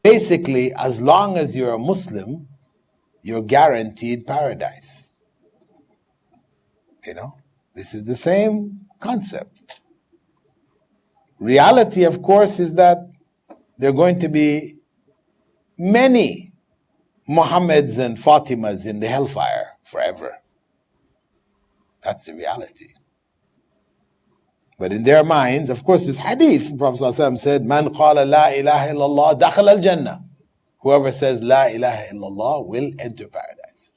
Basically, as long as you're a Muslim, you're guaranteed paradise. You know, this is the same concept. Reality, of course, is that there are going to be many Muhammads and Fatimas in the hellfire forever. That's the reality. But in their minds, of course, this hadith, the Prophet ﷺ said, Man qala la ilaha illallah dakhal al-Jannah. Whoever says la ilaha illallah will enter paradise.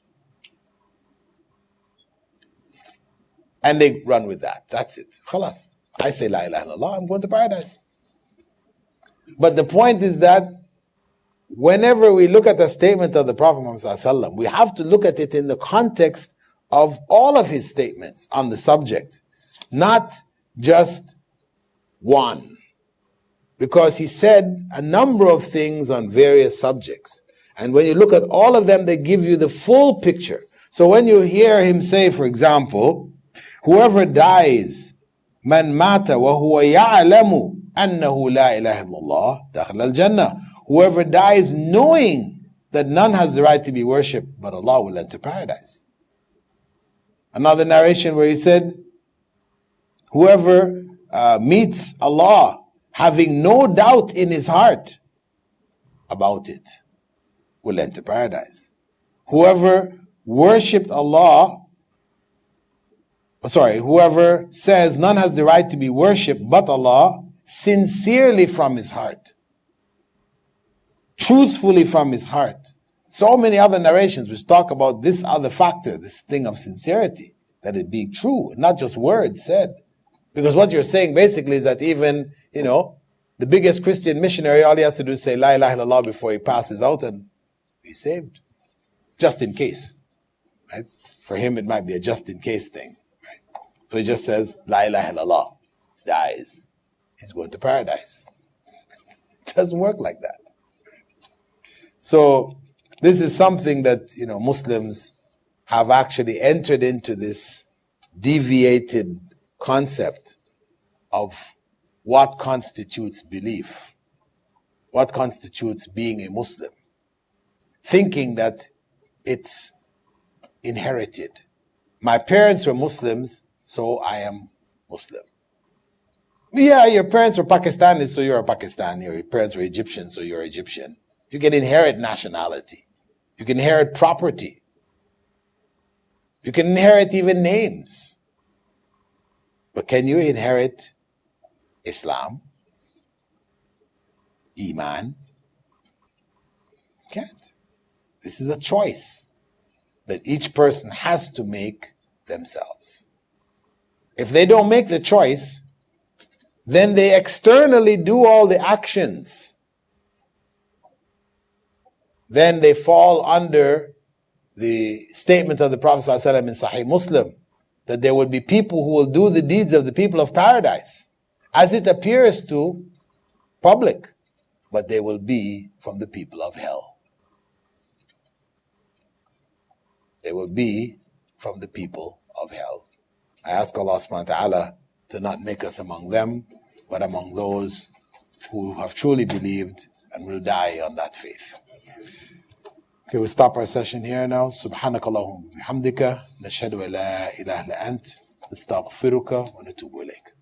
And they run with that. That's it. Khalas. I say la ilaha illallah, I'm going to paradise. But the point is that whenever we look at the statement of the Prophet Muhammad ﷺ, we have to look at it in the context of all of his statements on the subject, not just one. Because he said a number of things on various subjects. And when you look at all of them, they give you the full picture. So when you hear him say, for example, whoever dies, man mata wa huwa ya'lamu annahu la ilaha illallah dakhal al-Jannah. Whoever dies knowing that none has the right to be worshipped but Allah, will enter paradise. Another narration where he said, whoever meets Allah having no doubt in his heart about it will enter paradise. Whoever worshipped Allah, whoever says none has the right to be worshipped but Allah, sincerely from his heart, truthfully from his heart. So many other narrations which talk about this other factor, this thing of sincerity, that it be true, not just words said. Because what you're saying basically is that even, the biggest Christian missionary, all he has to do is say la ilaha illallah before he passes out and he's saved. Just in case. Right? For him it might be a just in case thing. Right? So he just says la ilaha illallah, dies. He's going to paradise. It doesn't work like that. So this is something that, Muslims have actually entered into this deviated concept of what constitutes belief, what constitutes being a Muslim, thinking that it's inherited. My parents were Muslims, so I am Muslim. Yeah, your parents were Pakistanis, so you're a Pakistani, or your parents were Egyptian, so you're Egyptian. You can inherit nationality. You can inherit property. You can inherit even names. But can you inherit Islam? Iman? You can't. This is a choice that each person has to make themselves. If they don't make the choice, then they externally do all the actions. Then they fall under the statement of the Prophet ﷺ in Sahih Muslim, that there would be people who will do the deeds of the people of paradise, as it appears to public, but they will be from the people of hell. They will be from the people of hell. I ask Allah subhanahu wa ta'ala to not make us among them, but among those who have truly believed and will die on that faith. Okay, we'll stop our session here now. Subhanakallahumma bihamdika, nashhadu an la ilaha illa ant, nastaghfiruka wa natubu ilayk.